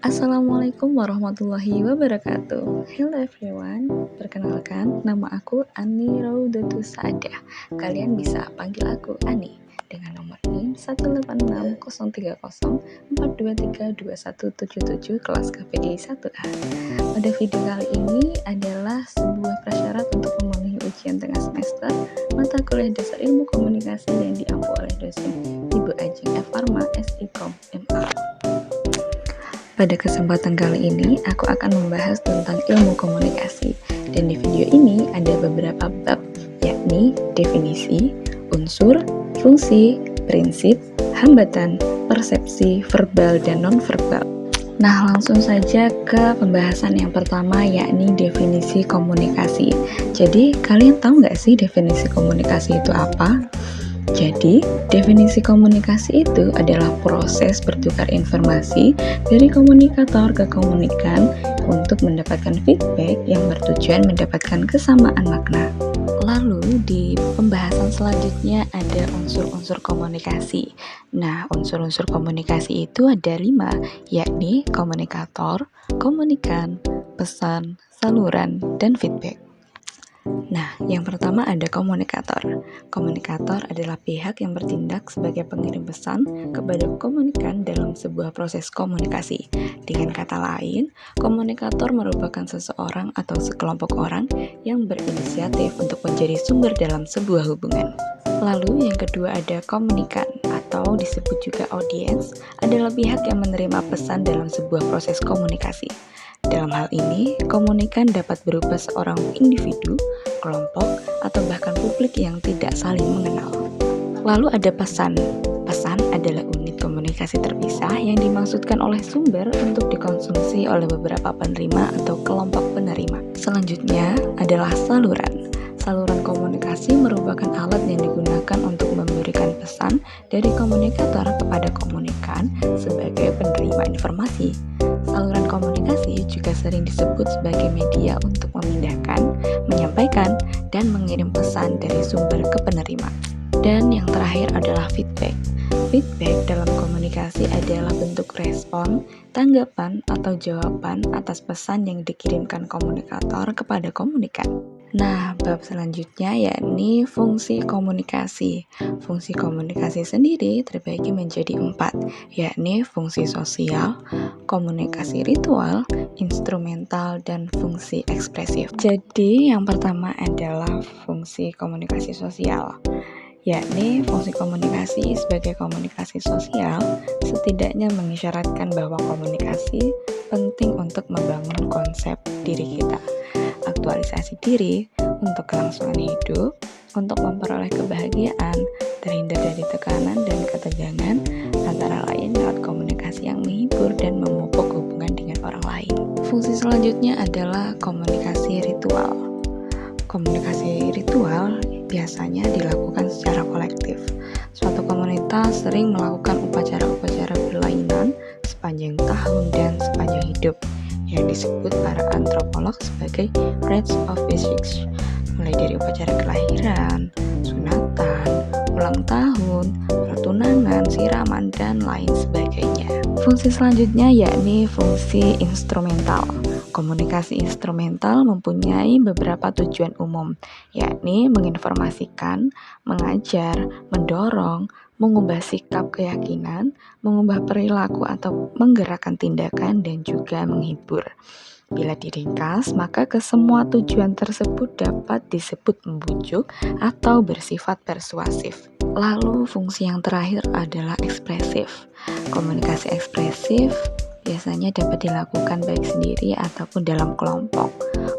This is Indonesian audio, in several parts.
Assalamualaikum warahmatullahi wabarakatuh. Hello everyone, perkenalkan nama aku Ani Raudatus Saadah. Kalian bisa panggil aku Ani dengan nomor NIM 1860304232177 kelas KPI 1A. Pada video kali ini adalah sebuah prasyarat untuk memenuhi ujian tengah semester mata kuliah dasar ilmu komunikasi yang diampu oleh dosen Ibu Ajeng F. Farma, SIKOM, MA. Pada kesempatan kali ini, aku akan membahas tentang ilmu komunikasi. Dan di video ini ada beberapa bab, yakni definisi, unsur, fungsi, prinsip, hambatan, persepsi, verbal, dan non-verbal. Nah, langsung saja ke pembahasan yang pertama, yakni definisi komunikasi. Jadi, kalian tahu nggak sih definisi komunikasi itu apa? Jadi, definisi komunikasi itu adalah proses bertukar informasi dari komunikator ke komunikan untuk mendapatkan feedback yang bertujuan mendapatkan kesamaan makna. Lalu, di pembahasan selanjutnya ada unsur-unsur komunikasi. Nah, unsur-unsur komunikasi itu ada 5, yakni komunikator, komunikan, pesan, saluran, dan feedback. Nah, yang pertama ada komunikator. Komunikator adalah pihak yang bertindak sebagai pengirim pesan kepada komunikan dalam sebuah proses komunikasi. Dengan kata lain, komunikator merupakan seseorang atau sekelompok orang yang berinisiatif untuk menjadi sumber dalam sebuah hubungan. Lalu yang kedua ada komunikan atau disebut juga audiens, adalah pihak yang menerima pesan dalam sebuah proses komunikasi. Dalam hal ini, komunikan dapat berupa seorang individu, kelompok, atau bahkan publik yang tidak saling mengenal. Lalu ada pesan. Pesan adalah unit komunikasi terpisah yang dimaksudkan oleh sumber untuk dikonsumsi oleh beberapa penerima atau kelompok penerima. Selanjutnya adalah saluran. Saluran komunikasi merupakan alat yang digunakan untuk memberikan pesan dari komunikator kepada komunikan sebagai penerima informasi. Saluran komunikasi juga sering disebut sebagai media untuk memindahkan, menyampaikan, dan mengirim pesan dari sumber ke penerima. Dan yang terakhir adalah feedback. Feedback dalam komunikasi adalah bentuk respon, tanggapan, atau jawaban atas pesan yang dikirimkan komunikator kepada komunikan. Nah, bab selanjutnya yakni fungsi komunikasi. Fungsi komunikasi sendiri terbagi menjadi 4, yakni fungsi sosial, komunikasi ritual, instrumental, dan fungsi ekspresif. Jadi, yang pertama adalah fungsi komunikasi sosial, yakni fungsi komunikasi sebagai komunikasi sosial setidaknya mengisyaratkan bahwa komunikasi penting untuk membangun konsep diri kita, aktualisasi diri, untuk kelangsungan hidup, untuk memperoleh kebahagiaan, terhindar dari tekanan dan ketegangan, antara lain lewat komunikasi yang menghibur dan memupuk hubungan dengan orang lain. Fungsi selanjutnya adalah komunikasi ritual. Komunikasi ritual biasanya dilakukan secara kolektif. Suatu komunitas sering melakukan upacara-upacara berlainan sepanjang tahun dan sepanjang hidup, yang disebut para antropolog sebagai rites of passage, mulai dari upacara kelahiran, sunatan, ulang tahun, pertunangan, siraman, dan lain sebagainya. Fungsi selanjutnya yakni fungsi instrumental. Komunikasi instrumental mempunyai beberapa tujuan umum, yakni menginformasikan, mengajar, mendorong, mengubah sikap keyakinan, mengubah perilaku atau menggerakkan tindakan, dan juga menghibur. Bila diringkas, maka kesemua tujuan tersebut dapat disebut membujuk atau bersifat persuasif. Lalu fungsi yang terakhir adalah ekspresif. Komunikasi ekspresif biasanya dapat dilakukan baik sendiri ataupun dalam kelompok.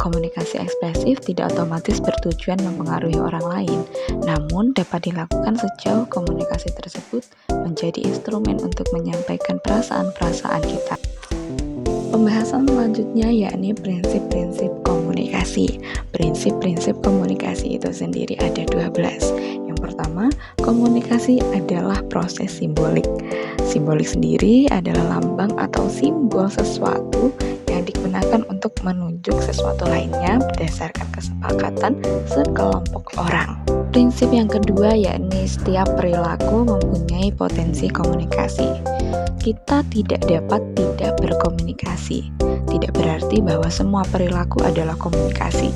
Komunikasi ekspresif tidak otomatis bertujuan mempengaruhi orang lain, namun dapat dilakukan sejauh komunikasi tersebut menjadi instrumen untuk menyampaikan perasaan-perasaan kita. Pembahasan selanjutnya yakni prinsip-prinsip komunikasi. Prinsip-prinsip komunikasi itu sendiri ada 12. Yang pertama, komunikasi adalah proses simbolik. Simbolik sendiri adalah lambang atau simbol sesuatu yang digunakan untuk menunjuk sesuatu lainnya berdasarkan kesepakatan sekelompok orang. Prinsip yang kedua yakni setiap perilaku mempunyai potensi komunikasi. kita tidak dapat tidak berkomunikasi. Tidak berarti bahwa semua perilaku adalah komunikasi.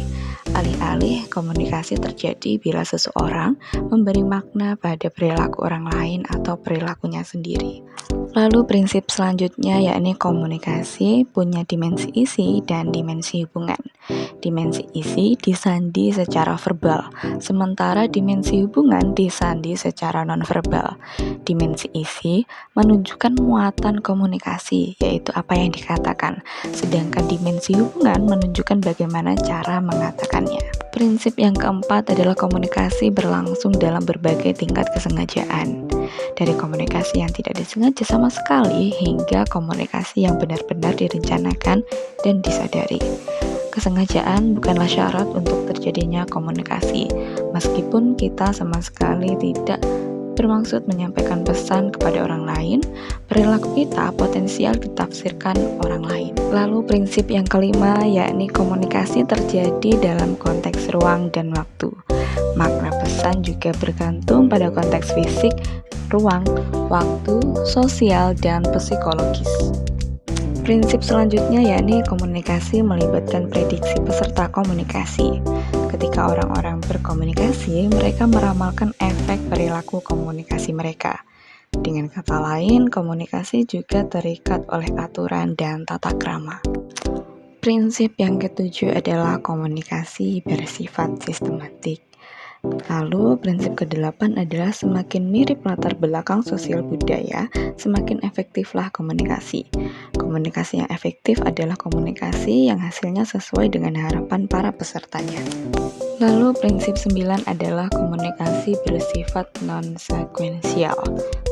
Alih-alih komunikasi terjadi bila seseorang memberi makna pada perilaku orang lain atau perilakunya sendiri. Lalu prinsip selanjutnya yakni komunikasi punya dimensi isi dan dimensi hubungan. Dimensi isi disandi secara verbal, sementara dimensi hubungan disandi secara nonverbal. Dimensi isi menunjukkan muatan komunikasi, yaitu apa yang dikatakan, sedangkan dimensi hubungan menunjukkan bagaimana cara mengatakannya. Prinsip yang keempat adalah komunikasi berlangsung dalam berbagai tingkat kesengajaan. Dari komunikasi yang tidak disengaja sama sekali hingga komunikasi yang benar-benar direncanakan dan disadari. Kesengajaan bukanlah syarat untuk terjadinya komunikasi, meskipun kita sama sekali tidak bermaksud menyampaikan pesan kepada orang lain, perilaku kita potensial ditafsirkan orang lain. Lalu prinsip yang kelima yakni komunikasi terjadi dalam konteks ruang dan waktu. Makna pesan juga bergantung pada konteks fisik, ruang, waktu, sosial, dan psikologis. Prinsip selanjutnya yakni komunikasi melibatkan prediksi peserta komunikasi. Ketika orang-orang berkomunikasi, mereka meramalkan efek perilaku komunikasi mereka. Dengan kata lain, komunikasi juga terikat oleh aturan dan tata krama. Prinsip yang ketujuh adalah komunikasi bersifat sistematik. Lalu prinsip ke-8 adalah semakin mirip latar belakang sosial budaya, semakin efektiflah komunikasi. Komunikasi yang efektif adalah komunikasi yang hasilnya sesuai dengan harapan para pesertanya. Lalu prinsip 9 adalah komunikasi bersifat non-sekuensial.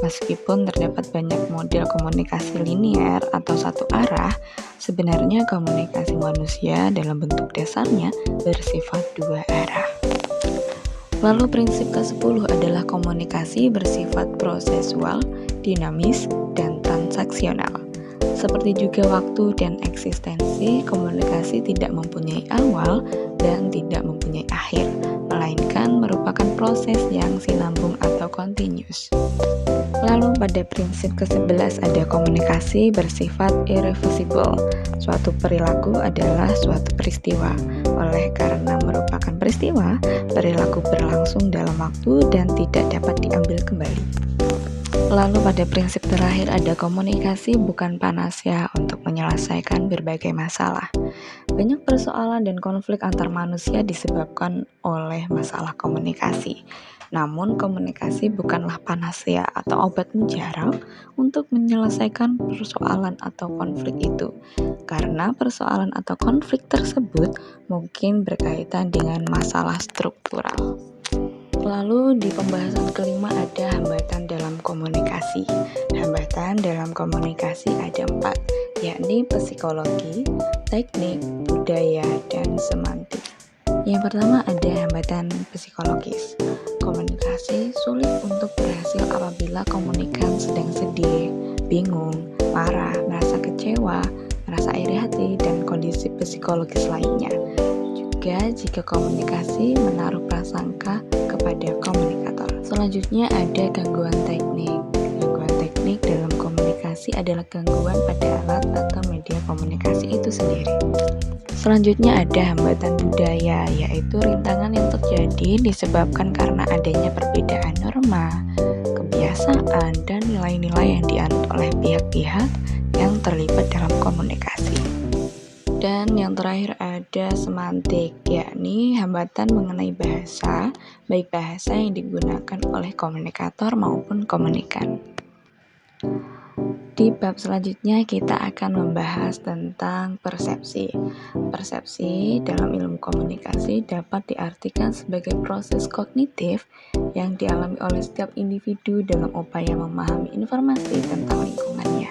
Meskipun terdapat banyak model komunikasi linier atau satu arah, sebenarnya komunikasi manusia dalam bentuk dasarnya bersifat dua arah. Lalu prinsip ke-10 adalah komunikasi bersifat prosesual, dinamis, dan transaksional. Seperti juga waktu dan eksistensi, komunikasi tidak mempunyai awal dan tidak mempunyai akhir, melainkan merupakan proses yang sinambung atau continuous. Lalu pada prinsip ke-11 ada komunikasi bersifat irreversible. Suatu perilaku adalah suatu peristiwa. Oleh karena merupakan peristiwa, perilaku berlangsung dalam waktu dan tidak dapat diambil kembali. Lalu pada prinsip terakhir ada komunikasi bukan panacea untuk menyelesaikan berbagai masalah. Banyak persoalan dan konflik antar manusia disebabkan oleh masalah komunikasi. Namun komunikasi bukanlah panacea atau obat mujarab untuk menyelesaikan persoalan atau konflik itu. Karena persoalan atau konflik tersebut mungkin berkaitan dengan masalah struktural. Lalu di pembahasan kelima ada hambatan dalam komunikasi. Hambatan dalam komunikasi ada 4, yakni psikologi, teknik, budaya, dan semantik. Yang pertama ada hambatan psikologis. Komunikasi sulit untuk berhasil apabila komunikan sedang sedih, bingung, marah, merasa kecewa, merasa iri hati, dan kondisi psikologis lainnya. Juga jika komunikasi menaruh prasangka kepada komunikator. Selanjutnya ada gangguan teknik. Gangguan teknik dalam komunikasi adalah gangguan pada alat atau media komunikasi itu sendiri. Selanjutnya ada hambatan budaya, yaitu rintangan yang terjadi disebabkan karena adanya perbedaan norma, kebiasaan, dan nilai-nilai yang dianut oleh pihak-pihak yang terlibat dalam komunikasi. Dan yang terakhir ada semantik, yakni hambatan mengenai bahasa, baik bahasa yang digunakan oleh komunikator maupun komunikan. Di bab selanjutnya kita akan membahas tentang persepsi. Persepsi dalam ilmu komunikasi dapat diartikan sebagai proses kognitif yang dialami oleh setiap individu dalam upaya memahami informasi tentang lingkungannya.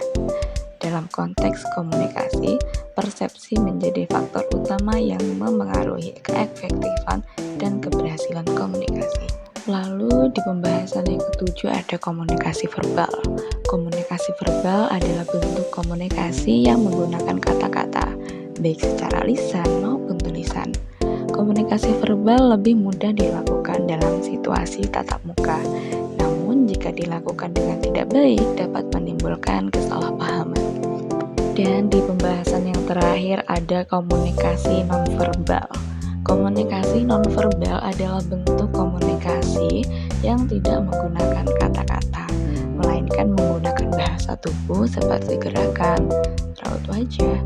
Dalam konteks komunikasi, persepsi menjadi faktor utama yang memengaruhi keefektifan dan keberhasilan komunikasi. Lalu di pembahasan yang ketujuh ada komunikasi verbal. Komunikasi verbal adalah bentuk komunikasi yang menggunakan kata-kata, baik secara lisan maupun tulisan. Komunikasi verbal lebih mudah dilakukan dalam situasi tatap muka. Namun jika jika dilakukan dengan tidak baik dapat menimbulkan kesalahpahaman. Dan di pembahasan yang terakhir ada komunikasi nonverbal. Komunikasi nonverbal adalah bentuk komunikasi yang tidak menggunakan kata-kata, melainkan menggunakan bahasa tubuh seperti gerakan, raut wajah,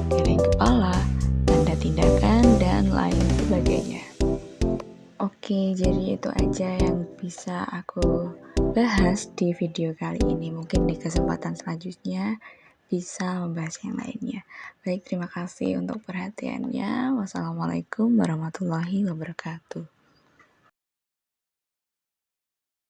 geleng kepala, tanda tindakan, dan lain sebagainya. Oke, jadi itu aja yang bisa aku bahas di video kali ini. Mungkin di kesempatan selanjutnya bisa membahas yang lainnya. Baik, terima kasih untuk perhatiannya. Wassalamualaikum warahmatullahi wabarakatuh.